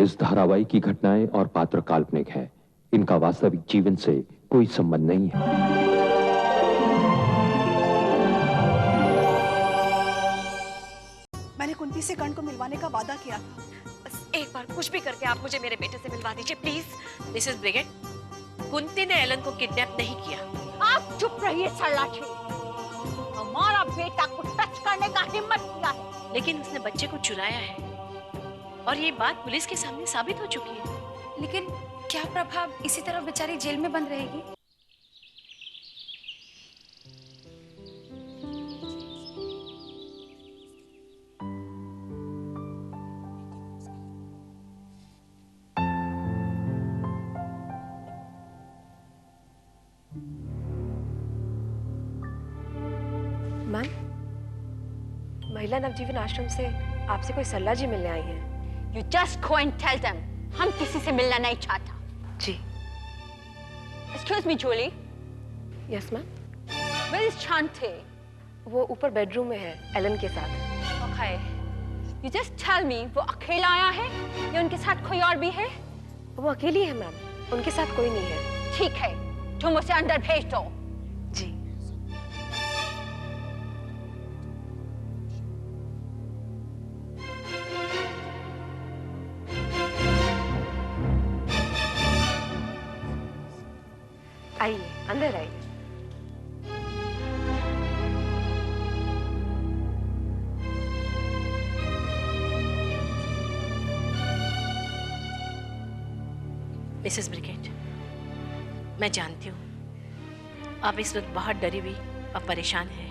इस धारावाहिक की घटनाएं और पात्र काल्पनिक है। इनका वास्तविक जीवन से कोई संबंध नहीं है। मैंने कुंती से कर्ण को मिलवाने का वादा किया था। बस एक बार कुछ भी करके आप मुझे मेरे बेटे से मिलवा दीजिए प्लीज। मिसेस ब्रिगेड, कुंती ने एलन को किडनैप नहीं किया। आप चुप रहिए सरला जी। हमारा बेटा को टच करने का हिम्मत किया है, लेकिन उसने बच्चे को चुराया है और ये बात पुलिस के सामने साबित हो चुकी है। लेकिन क्या प्रभा इसी तरह बेचारी जेल में बंद रहेगी? मैम, महिला नवजीवन आश्रम से आपसे कोई सल्ला जी मिलने आई हैं। You just go and tell them हम किसी से मिलना नहीं चाहता। जी। Excuse me, Julie. Yes ma'am. Where is Shanti? वो ऊपर बेडरूम में है एलन के साथ। Okay. You just tell me वो अकेला आया है या उनके साथ कोई और भी है? वो अकेली है मैम, उनके साथ कोई नहीं है। ठीक है, तुम उसे अंदर भेज दो। जी। आइए, अंदर आइए। मिसेस ब्रिगेड, मैं जानती हूँ आप इस वक्त बहुत डरी हुई और परेशान हैं,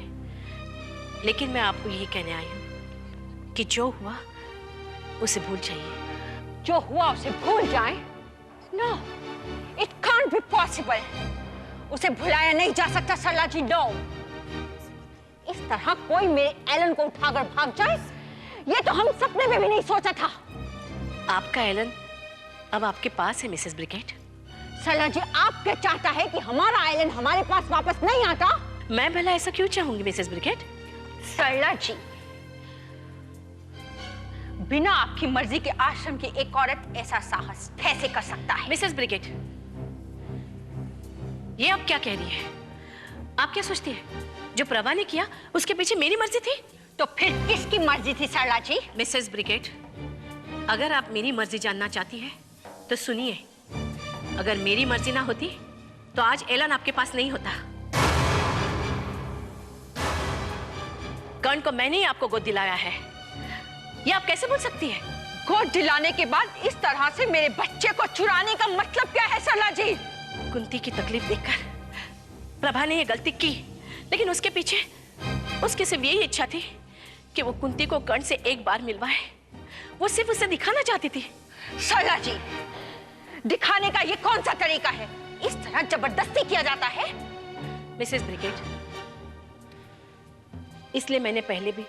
लेकिन मैं आपको यही कहने आई हूँ कि जो हुआ उसे भूल जाइए। जो हुआ उसे भूल जाए? No, it can't be possible. उसे भुलाया नहीं जा सकता सरला जी, no. इस तरह कोई मेरे एलन को उठाकर भाग जाए, ये तो हम सपने में भी नहीं सोचा था। आपका एलन अब आपके पास है मिसेस ब्रिगेड। सरला जी, आप क्या चाहता है कि हमारा एलन हमारे पास वापस नहीं आता? मैं भला ऐसा क्यों चाहूंगी मिसेस ब्रिगेड? सरला जी, बिना आपकी मर्जी के आश्रम की एक औरत ऐसा साहस कैसे कर सकता है? मिसेस ब्रिगेड, ये आप क्या कह रही है? आप क्या सोचती है जो प्रभा ने किया उसके पीछे मेरी मर्जी थी? तो फिर किसकी मर्जी थी सरला जी? मिसेस ब्रिगेड, अगर आप मेरी मर्जी जानना चाहती है तो सुनिए, अगर मेरी मर्जी ना होती तो आज एलन आपके पास नहीं होता। कर्ण को मैंने ही आपको गोद दिलाया है, ये आप कैसे बोल सकती है? गोद दिलाने के बाद इस तरह से मेरे बच्चे को चुराने का मतलब क्या है सरला जी? कुंती की तकलीफ देखकर प्रभा ने ये गलती की, लेकिन उसके पीछे उसकी सिर्फ यही इच्छा थी कि वो कुंती को कर्ण से एक बार मिलवाए। वो सिर्फ उसे दिखाना चाहती थी। सरला जी, दिखाने का ये कौन सा तरीका है? इस तरह जबरदस्ती किया जाता है? मिसेस ब्रिगेड, इसलिए मैंने पहले भी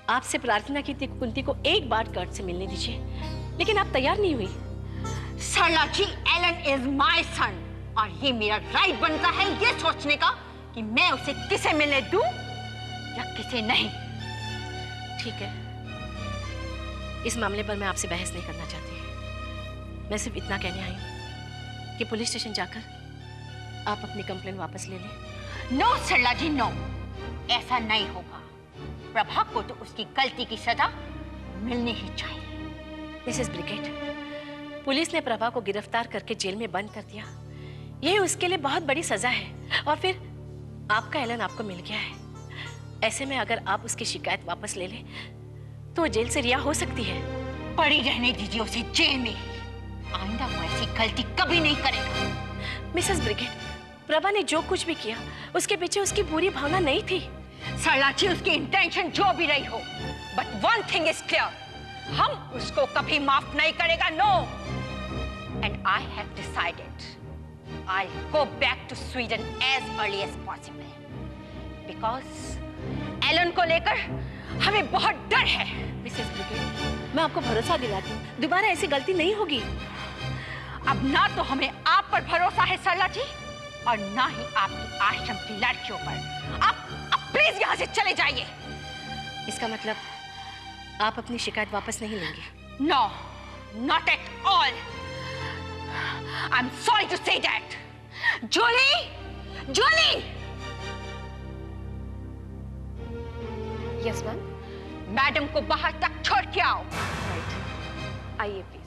आपसे प्रार्थना की थी कुंती को एक बार कर्ण से मिलने दीजिए, लेकिन आप तैयार नहीं हुई। सरला जी, एलन इज माय सन और ये मेरा राइट बनता है ये सोचने का कि मैं उसे किसे मिलने दूं या किसे नहीं। ठीक है, इस मामले पर मैं आपसे बहस नहीं करना चाहती। मैं सिर्फ इतना कहने आई हूँ कि पुलिस स्टेशन जाकर आप अपनी कंप्लेंट वापस ले लें। नो सरला जी, नो, ऐसा नहीं होगा। प्रभा को तो उसकी गलती की सजा मिलनी ही चाहिए। मिसेस ब्रिगेड, पुलिस ने प्रभा को गिरफ्तार करके जेल में बंद कर दिया, ये उसके लिए बहुत बड़ी सजा है। और फिर आपका एलन आपको मिल गया है, ऐसे में अगर आप उसकी शिकायत वापस ले लें तो वो जेल से रिहा हो सकती है। पड़ी रहने दीजिए उसे जेल में, आइंदा वो ऐसी गलती कभी नहीं करेगा। मिसेस ब्रिगेड, प्रभा ने जो कुछ भी किया उसके पीछे उसकी बुरी भावना नहीं थी। सरला जी, उसकी इंटेंशन जो भी रही हो, but one thing is clear, हम उसको कभी माफ नहीं करेगा। No, and I have decided I go back to Sweden as early as possible, because Alan को लेकर हमें बहुत डर है। मिसेस ब्रिगेड, मैं आपको भरोसा दिलाती हूँ दोबारा ऐसी गलती नहीं होगी। अब ना तो हमें आप पर भरोसा है सरला जी, और ना ही आपकी आश्रम की लड़कियों पर। आप प्लीज यहाँ से चले जाइए। इसका मतलब आप अपनी शिकायत वापस नहीं लेंगे? No, Not at all. I'm sorry to say that. Julie! Julie! Yes ma'am. Madam को बाहर तक छोड़ के आओ। राइट, आइए प्लीज।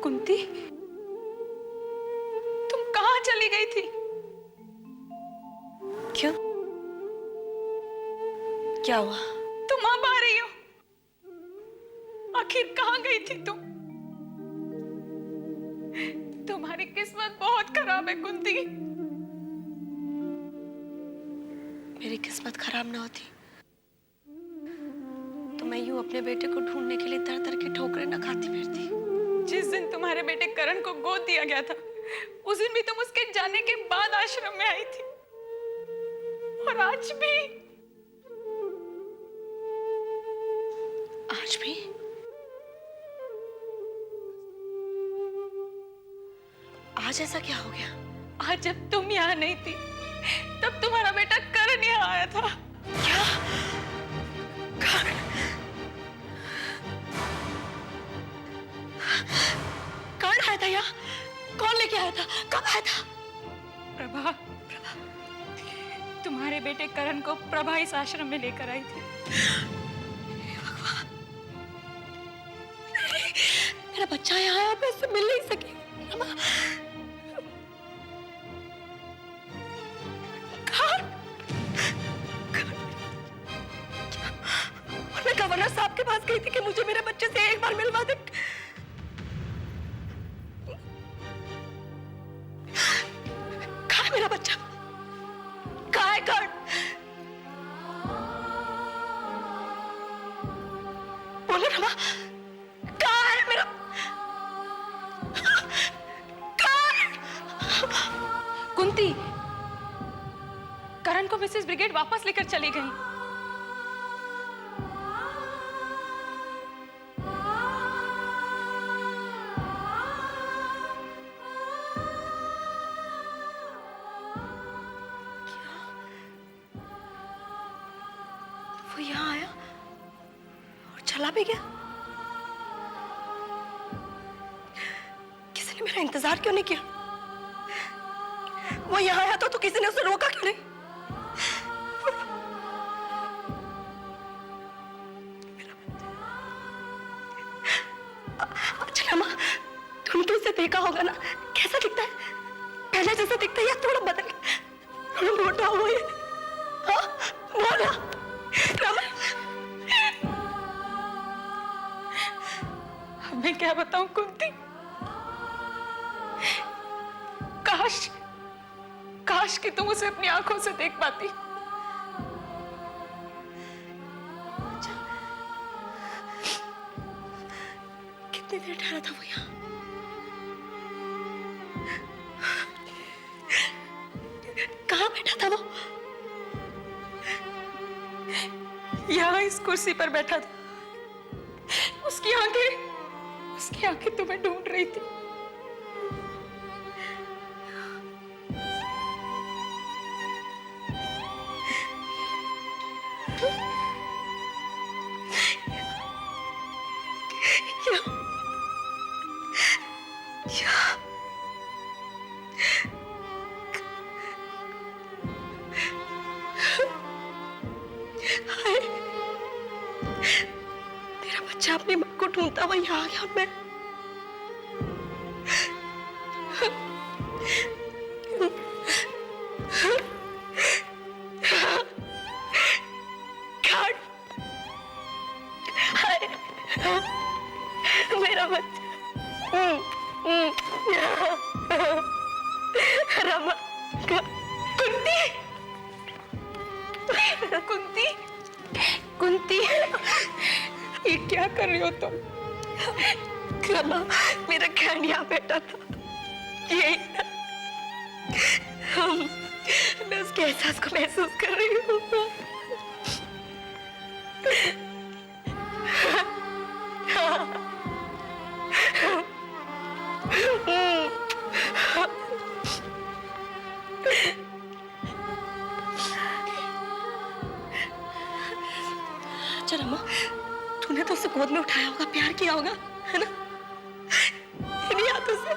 कुंती, तुम कहाँ चली गई थी? क्यों? क्या हुआ? तुम अब आ रही हो? आखिर कहाँ गई थी तुम? तुम्हारी किस्मत बहुत खराब है कुंती। मेरी किस्मत खराब ना होती तो मैं यूं अपने बेटे को ढूंढने के लिए दर दर की ठोकरें न खाती फिरती। जिस दिन तुम्हारे बेटे करण को गोद दिया गया था, उस दिन भी तुम उसके जाने के बाद आश्रम में आई थी। और आज भी। आज भी? आज ऐसा क्या हो गया? आज जब तुम यहाँ नहीं थी, तब तुम्हारा बेटा करण यहाँ आया था। क्या? करण? कौन आया था यहाँ? कौन लेके आया था? कब आया था? प्रभा, तुम्हारे बेटे करण को प्रभा इस आश्रम में लेकर आई थी। मेरा बच्चा यहाँ आया, मैं इससे मिल नहीं सकी। मैं गवर्नर साहब के पास गई थी कि मुझे मेरे बच्चे से एक बार मिलवा दे। कहाँ है मेरा बच्चा? कहाँ है कर्ण? बोलो रमा, कहाँ है मेरा कर्ण? कुंती, करण को मिसेस ब्रिगेड वापस लेकर चली गई। वो यहाँ आया और चला भी गया। किसी ने मेरा इंतजार क्यों नहीं किया? वो यहाँ आया तो किसी ने उसे रोका क्यों नहीं? अच्छा रमा, तुमने तो इसे देखा होगा ना, कैसा दिखता है? पहले जैसा दिखता है या थोड़ा बदल गया? थोड़ा मोटा हुआ है। हाँ, बोला रमा। मैं क्या बताऊं कुंती? काश काश कि तुम उसे अपनी आंखों से देख पाती। कितनी देर ठहरा था वो यहाँ? कहाँ बैठा था वो? यहाँ इस कुर्सी पर बैठा था। उसकी आंखें तुम्हें ढूंढ रही थी। मेरा बच्चा अपनी मां को ढूंढता हुआ यहाँ आ गया। मैं मेरा बच्चा रमा। कुंती, कुंती, कुंती, ये क्या कर रही हो तुम? रमा, मेरा खैनिया बेटा था, यही था। मैं उसके एहसास को महसूस कर रही हूँ। अच्छा रमा, तूने तो उसे गोद में उठाया होगा, प्यार किया होगा, है ना? इन्हीं हाथों से।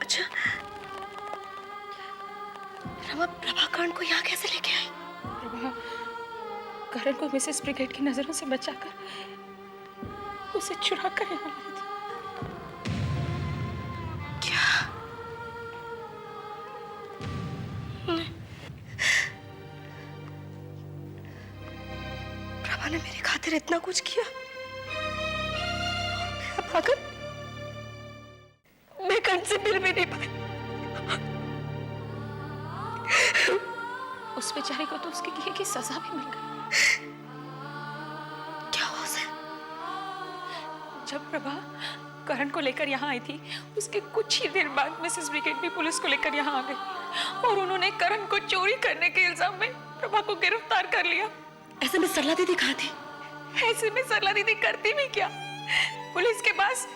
अच्छा, रमा प्रभाकरण को यहाँ कैसे लेके आई? प्रभा करण को मिसेस ब्रिगेड की नजरों से बचाकर उसे चुरा कर यहाँ लाई थी। क्या? प्रभा ने मेरी खातिर इतना कुछ किया। पागल, मैं कण से मिल भी नहीं पाई। उस बेचारी को तो उसके किए की सजा भी मिल गई। क्या हुआ उसे? जब प्रभा करण को लेकर यहाँ आई थी, उसके कुछ ही देर बाद मिसेस ब्रिगेड भी पुलिस को लेकर यहाँ आ गई और उन्होंने करण को चोरी करने के इल्जाम में प्रभा को गिरफ्तार कर लिया। ऐसे में सरला दीदी कहाँ थी? ऐसे में सरला दीदी करती भी क्या? पुलिस के पास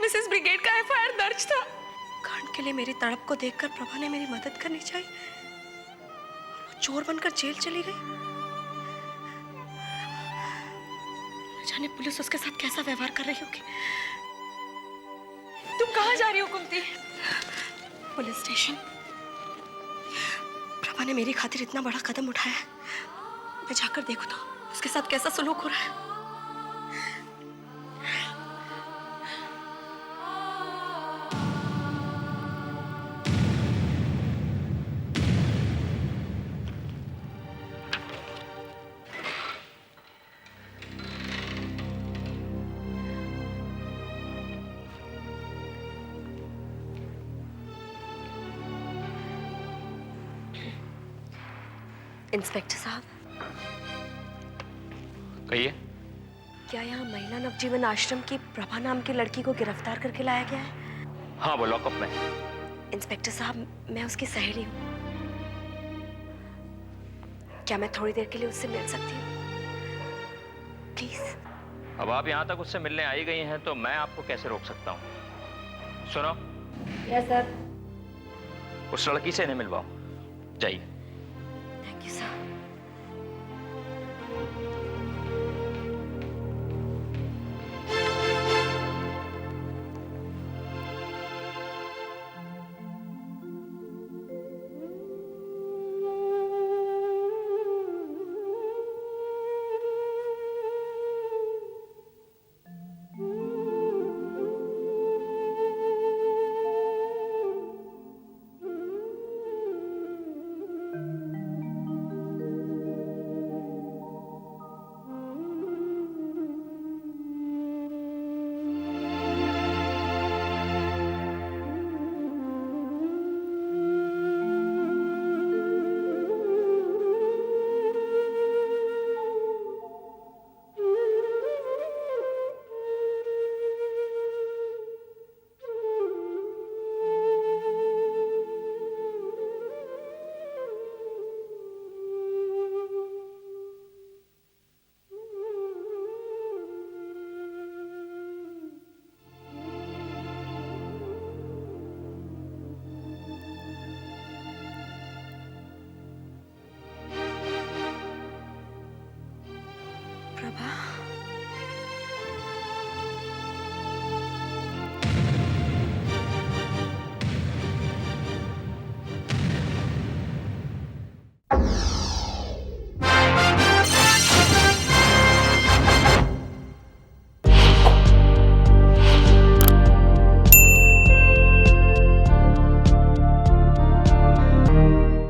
मिसेस ब्रिगेड का एफआईआर दर्ज था। करण के लिए मेरी तड़प को देखकर प्रभा ने मेरी मदद करनी चाहिए और वो चोर बनकर जेल चली गई। न जाने पुलिस उसके साथ कैसा व्यवहार कर रही होगी। तुम कहाँ जा रही हो कुंती? Police station. प्रभा ने मेरी खातिर इतना बड़ा कदम उठाया है, मैं जाकर देखूं तो उसके साथ कैसा सलूक हो रहा है। इंस्पेक्टर साहब, कहिए। क्या यहाँ महिला नवजीवन आश्रम की प्रभा नाम की लड़की को गिरफ्तार करके लाया गया है? हाँ, वो लॉकअप में। इंस्पेक्टर साहब, मैं उसकी सहेली हूँ। क्या मैं थोड़ी देर के लिए उससे मिल सकती हूँ? प्लीज। अब आप यहाँ तक उससे मिलने आई गई हैं तो मैं आपको कैसे रोक सकता हूँ? सुनो। Yes sir. उस लड़की से इन्हें मिलवाओ, जाइए। Thank you sir. प्रभा,